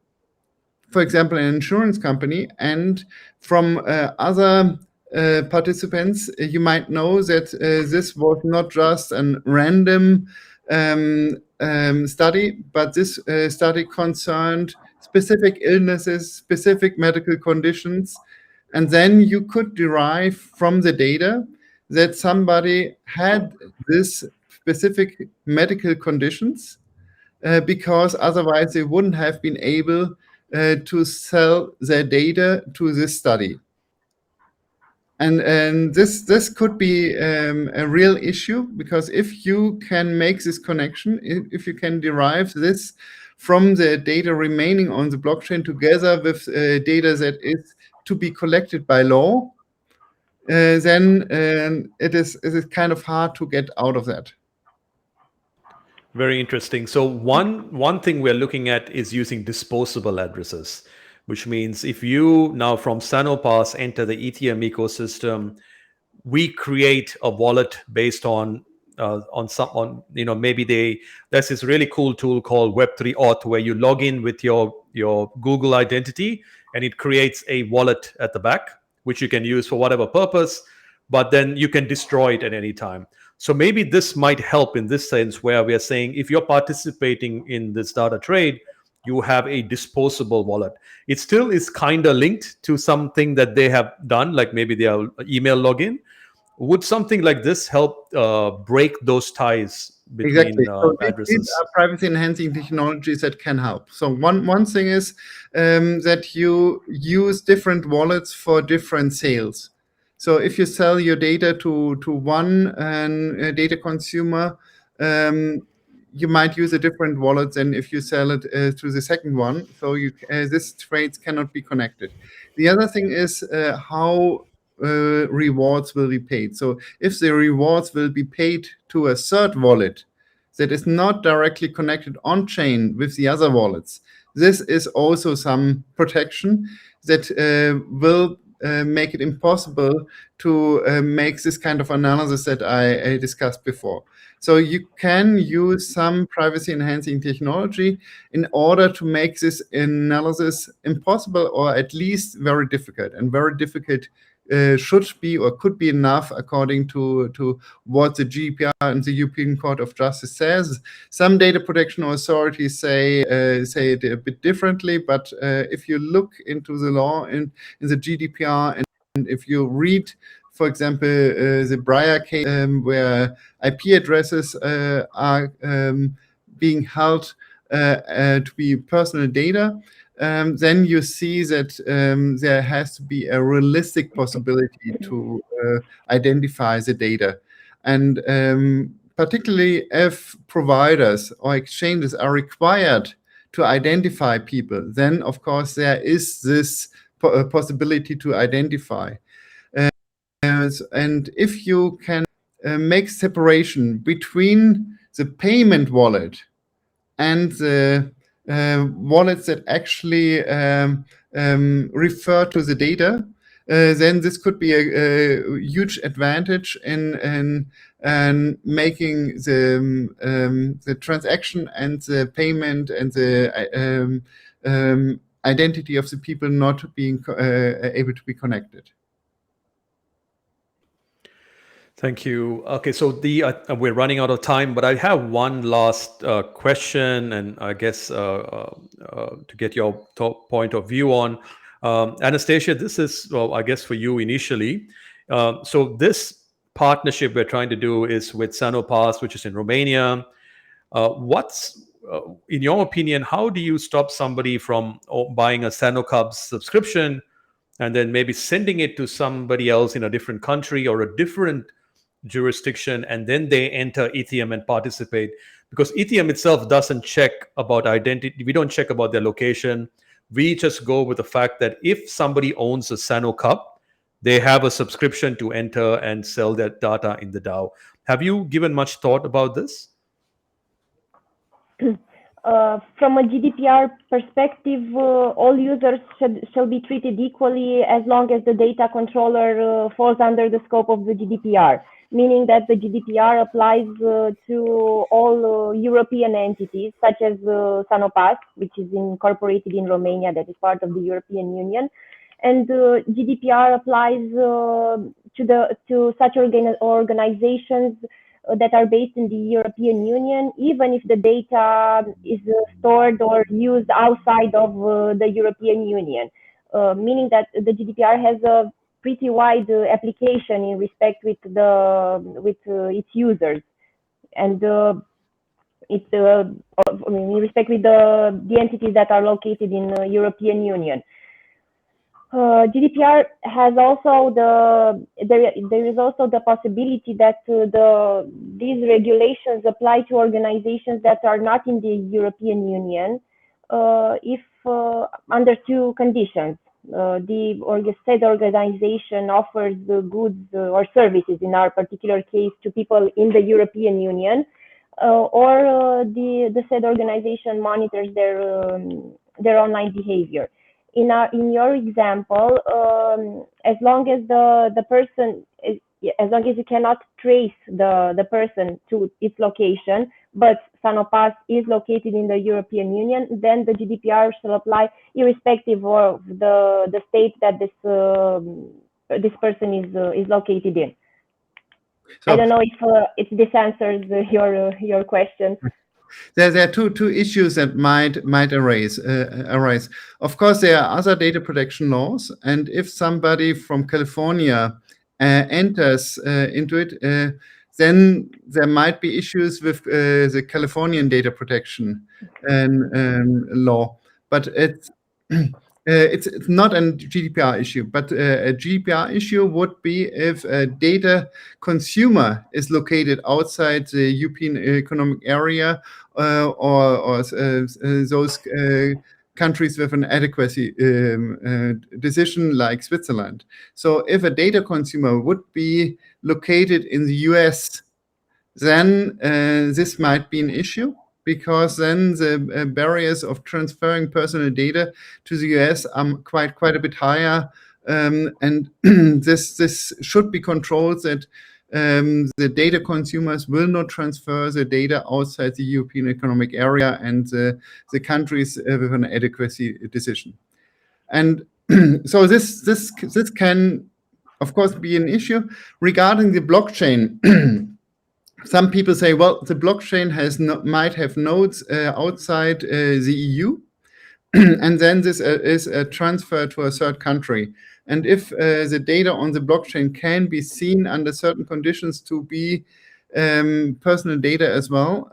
for example, an insurance company, and from other participants, you might know that this was not just a random study, but this study concerned specific illnesses, specific medical conditions, and then you could derive from the data that somebody had this specific medical conditions, because otherwise they wouldn't have been able to sell their data to this study. And this could be a real issue, because if you can make this connection, if you can derive this from the data remaining on the blockchain together with data that is to be collected by law, then it is kind of hard to get out of that. Very interesting. So one thing we're looking at is using disposable addresses, which means if you now from Sanopass enter the Itheum ecosystem, we create a wallet based on maybe there's this really cool tool called Web3 Auth, where you log in with your Google identity and it creates a wallet at the back, which you can use for whatever purpose, but then you can destroy it at any time. So maybe this might help in this sense, where we are saying if you're participating in this data trade, you have a disposable wallet. It still is kind of linked to something that they have done, like maybe their email login. Would something like this help break those ties between addresses? These are privacy-enhancing technologies that can help. So one thing is that you use different wallets for different sales. So if you sell your data to one data consumer, you might use a different wallet than if you sell it to the second one. So this trades cannot be connected. The other thing is how rewards will be paid. So if the rewards will be paid to a third wallet that is not directly connected on-chain with the other wallets, this is also some protection that will make it impossible to make this kind of analysis that I discussed before. So you can use some privacy-enhancing technology in order to make this analysis impossible, or at least very difficult. And very difficult should be or could be enough according to what the GDPR and the European Court of Justice says. Some data protection authorities say it a bit differently, but if you look into the law in the GDPR, and if you read, for example, the Breyer case, where IP addresses are being held to be personal data, then you see that there has to be a realistic possibility to identify the data. And particularly if providers or exchanges are required to identify people, then of course there is this possibility to identify. And if you can make separation between the payment wallet and the wallets that actually refer to the data, then this could be a huge advantage in making the transaction and the payment and the identity of the people not being able to be connected. Thank you. Okay, so we're running out of time, but I have one last question, and I guess to get your point of view on. Anastasia, this is, well, I guess for you initially. So this partnership we're trying to do is with Sanopass, which is in Romania. In your opinion, how do you stop somebody from buying a Sanopass subscription and then maybe sending it to somebody else in a different country or a different jurisdiction, and then they enter Itheum and participate? because Itheum itself doesn't check about identity. We don't check about their location. We just go with the fact that if somebody owns a Sano cup, they have a subscription to enter and sell their data in the DAO. Have you given much thought about this? From a GDPR perspective, all users shall be treated equally as long as the data controller falls under the scope of the GDPR, meaning that the GDPR applies to all European entities, such as Sanopass, which is incorporated in Romania, that is part of the European Union. And GDPR applies to such organizations that are based in the European Union, even if the data is stored or used outside of the European Union, meaning that the GDPR has a pretty wide application in respect with its users, and in respect with the entities that are located in the European Union. GDPR has also there is also the possibility that these regulations apply to organizations that are not in the European Union, if under two conditions. The said organization offers the goods or services, in our particular case, to people in the European Union, or the said organization monitors their online behavior. In your example, as long as the person, as long as you cannot trace the person to its location, but Sanopass is located in the European Union, then the GDPR shall apply irrespective of the state that this person is located in. So, I don't know if this answers your question. There are two issues that might arise. Of course, there are other data protection laws, and if somebody from California enters into it, then there might be issues with the Californian data protection law. But it's not a GDPR issue, but a GDPR issue would be if a data consumer is located outside the European Economic Area or those countries with an adequacy decision like Switzerland. So if a data consumer would be located in the US, then this might be an issue, because then the barriers of transferring personal data to the US are quite a bit higher, and this should be controlled that the data consumers will not transfer the data outside the European Economic Area and the countries with an adequacy decision. And so this can, of course, be an issue. Regarding the blockchain, some people say, well, the blockchain might have nodes outside the EU, and then this is a transfer to a third country. And if the data on the blockchain can be seen under certain conditions to be personal data as well,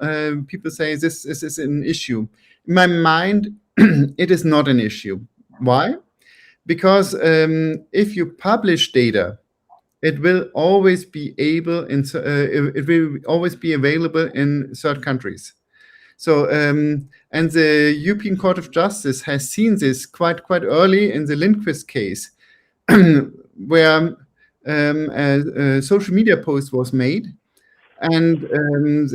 people say this is an issue. In my mind, it is not an issue. Why? Because if you publish data, it will always be available in third countries. So, and the European Court of Justice has seen this quite early in the Lindqvist case, where a social media post was made, and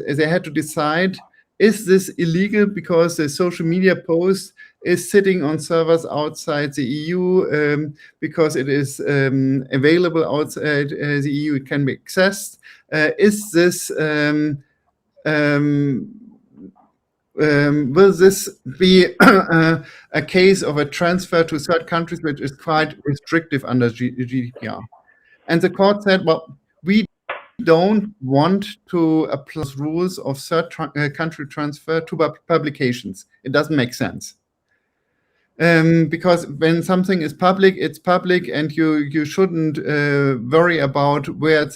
they had to decide, is this illegal because the social media post is sitting on servers outside the EU, because it is available outside the EU, it can be accessed. Is this will this be a case of a transfer to third countries, which is quite restrictive under GDPR? And the court said, well, we don't want to apply rules of third country transfer to publications. It doesn't make sense. Because when something is public, it's public, and you shouldn't worry about where it's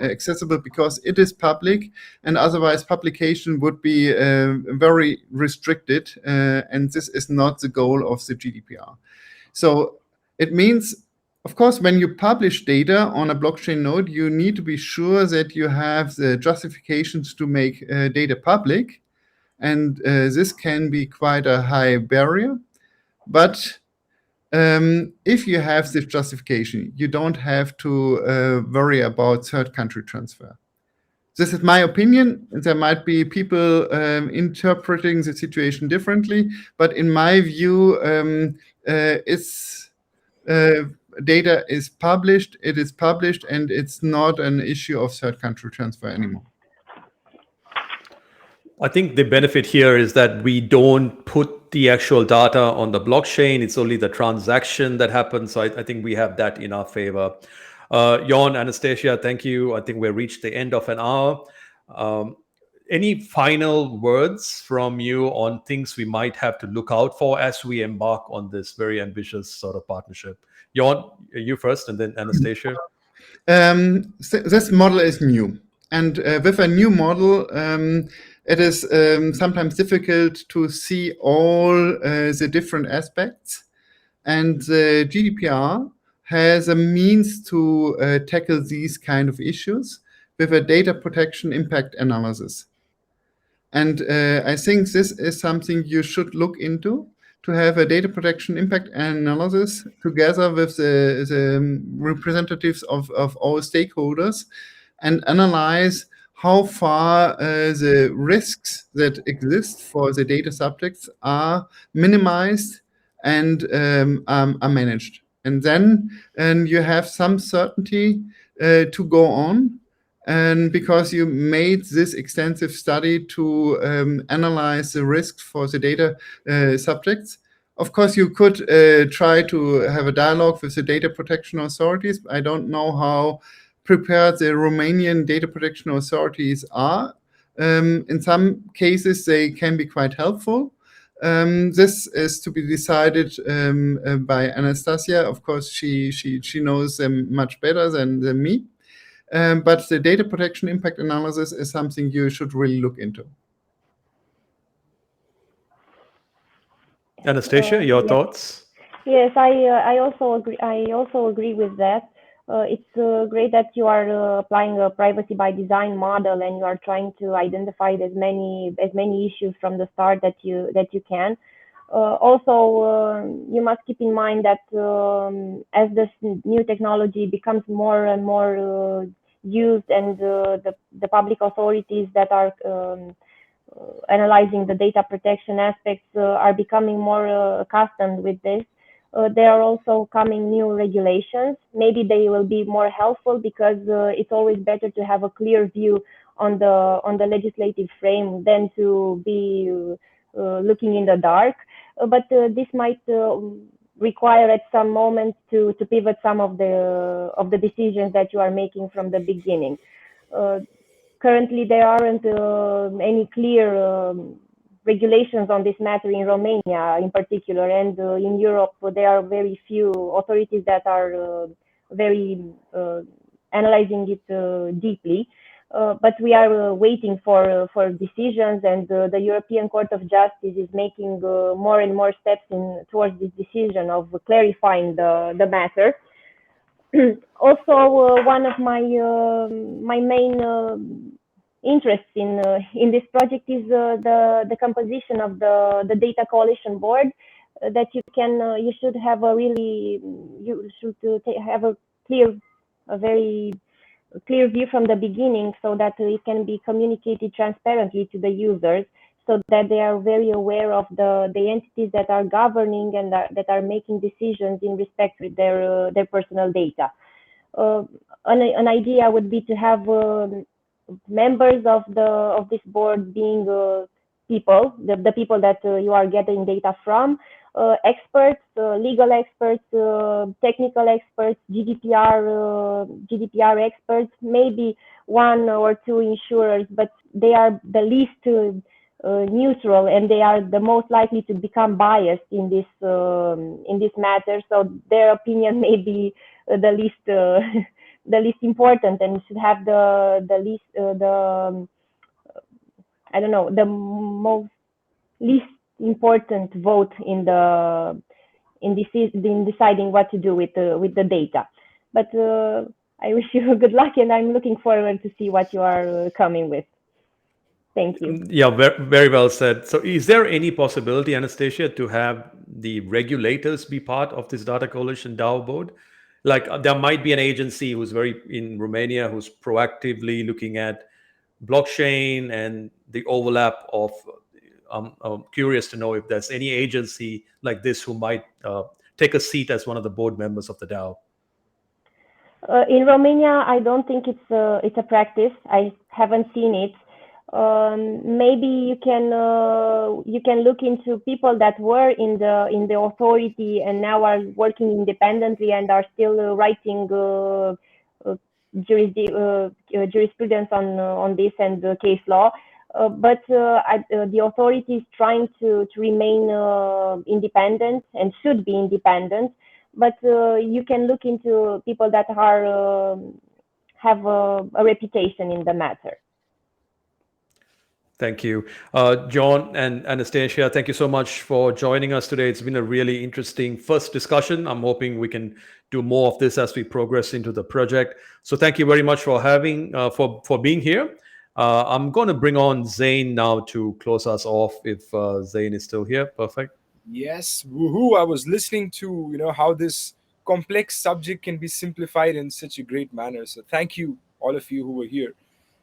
accessible, because it is public, and otherwise publication would be very restricted, and this is not the goal of the GDPR. So it means Of course, when you publish data on a blockchain node, you need to be sure that you have the justifications to make data public. And this can be quite a high barrier. But if you have this justification, you don't have to worry about third country transfer. This is my opinion. There might be people interpreting the situation differently, but in my view, data is published, it is published, and it's not an issue of third country transfer anymore. I think the benefit here is that we don't put the actual data on the blockchain. It's only the transaction that happens. So I think we have that in our favor. Jon, Anastasia, thank you. I think we've reached the end of an hour. Any final words from you on things we might have to look out for as we embark on this very ambitious sort of partnership? Jon, you first, and then Anastasia. This model is new. And with a new model, it is sometimes difficult to see all the different aspects. And the GDPR has a means to tackle these kind of issues with a data protection impact analysis. And I think this is something you should look into, to have a data protection impact analysis together with the representatives of all stakeholders and analyze how far the risks that exist for the data subjects are minimized and are managed. And then you have some certainty to go on. And because you made this extensive study to analyze the risks for the data subjects, of course, you could try to have a dialogue with the data protection authorities. I don't know how prepared the Romanian data protection authorities are. In some cases, they can be quite helpful. This is to be decided by Anastasia. Of course, she knows them much better than me. But the data protection impact analysis is something you should really look into. Anastasia, your thoughts? Yes, I also agree. I also agree with that. It's great that you are applying a privacy by design model, and you are trying to identify as many issues from the start that you can. Also, you must keep in mind that as this new technology becomes more and more used, and the public authorities that are analyzing the data protection aspects are becoming more accustomed with this. There are also coming new regulations. Maybe they will be more helpful because it's always better to have a clear view on the legislative frame than to be looking in the dark. But this might require at some moment to pivot some of the decisions that you are making from the beginning. Currently, there aren't any clear regulations on this matter in Romania in particular, and in Europe there are very few authorities that are very analyzing it deeply. But we are waiting for decisions, and the European Court of Justice is making more and more steps towards this decision of clarifying the matter. Also, one of my main interests in this project is the composition of the Data Coalition board. That you should have a very clear view from the beginning, so that it can be communicated transparently to the users, so that they are very aware of the entities that are governing and that are making decisions in respect with their personal data. An idea would be to have members of this board being people, the people that you are getting data from, experts, legal experts, technical experts, GDPR experts, maybe one or two insurers, but they are the least neutral, and they are the most likely to become biased in this matter. So their opinion may be the least the least important, and should have the most least important vote in the in deciding what to do with the data. But I wish you good luck, and I'm looking forward to see what you are coming with. Thank you. Yeah, very, very well said. So, is there any possibility, Anastasia, to have the regulators be part of this Data Coalition DAO board? Like, there might be an agency who's very in Romania who's proactively looking at blockchain and the overlap of. I'm curious to know if there's any agency like this who might take a seat as one of the board members of the DAO. In Romania, I don't think it's a practice. I haven't seen it. Maybe you can look into people that were in the authority and now are working independently and are still writing jurisprudence on this and case law. But the authority is trying to remain independent and should be independent. But you can look into people that are have a reputation in the matter. Thank you. John and Anastasia, thank you so much for joining us today. It's been a really interesting first discussion. I'm hoping we can do more of this as we progress into the project. So thank you very much for for being here. I'm going to bring on Zain now to close us off if Zain is still here. Perfect. Yes, woohoo! I was listening to how this complex subject can be simplified in such a great manner. So thank you, all of you who were here.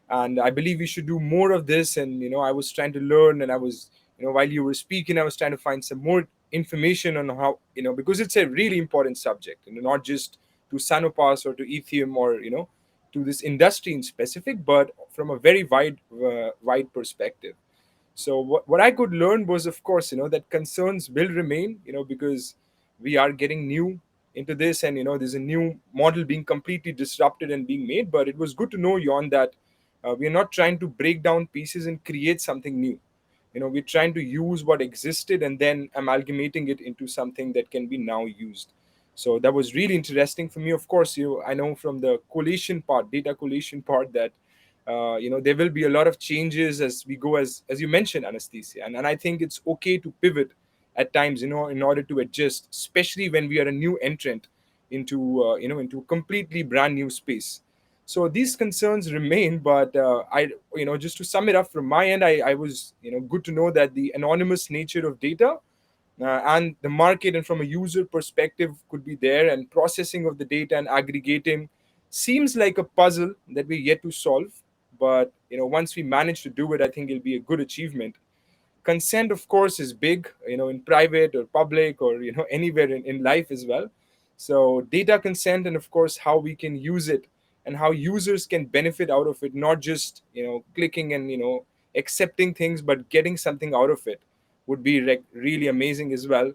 And I believe we should do more of this. And I was trying to learn, and I was while you were speaking, I was trying to find some more information on how because it's a really important subject, not just to Sanopass or to Itheum or to this industry in specific, but from a very wide perspective. So what I could learn was, of course, that concerns will remain, because we are getting new into this, and there's a new model being completely disrupted and being made. But it was good to know, Jon, that we are not trying to break down pieces and create something new. We're trying to use what existed and then amalgamating it into something that can be now used. So that was really interesting for me. Of course, I know from the coalition part, data coalition part, that there will be a lot of changes as we go, as you mentioned, Anastasia, and I think it's okay to pivot at times, in order to adjust, especially when we are a new entrant into a completely brand new space. So these concerns remain, but I just to sum it up from my end, I was good to know that the anonymous nature of data and the market, and from a user perspective, could be there, and processing of the data and aggregating seems like a puzzle that we're yet to solve. But once we manage to do it, I think it'll be a good achievement. Consent, of course, is big, in private or public or anywhere in life as well. So data consent, and of course how we can use it and how users can benefit out of it, not just clicking and accepting things, but getting something out of it, would be really amazing as well.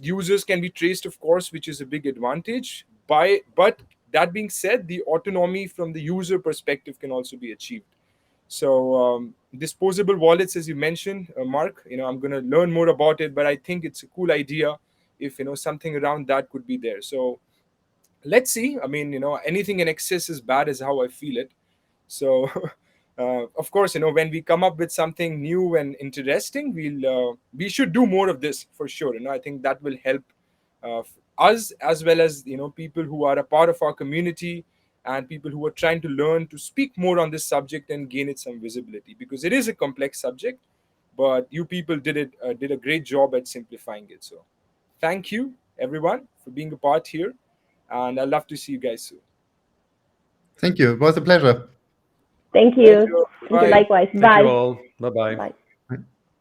Users can be traced, of course, which is a big advantage. But that being said, the autonomy from the user perspective can also be achieved. So disposable wallets, as you mentioned, Mark, I'm going to learn more about it, but I think it's a cool idea if something around that could be there. So let's see. I mean, anything in excess is bad, is how I feel it. So of course, when we come up with something new and interesting, we should do more of this for sure. I think that will help us, as well as people who are a part of our community, and people who are trying to learn to speak more on this subject and gain it some visibility, because it is a complex subject. But you people did a great job at simplifying it. So thank you, everyone, for being a part here, and I'd love to see you guys soon. Thank you. It was a pleasure. Thank you. Pleasure. Thank you Bye. likewise. Thank Bye. you all. Bye-bye. Bye.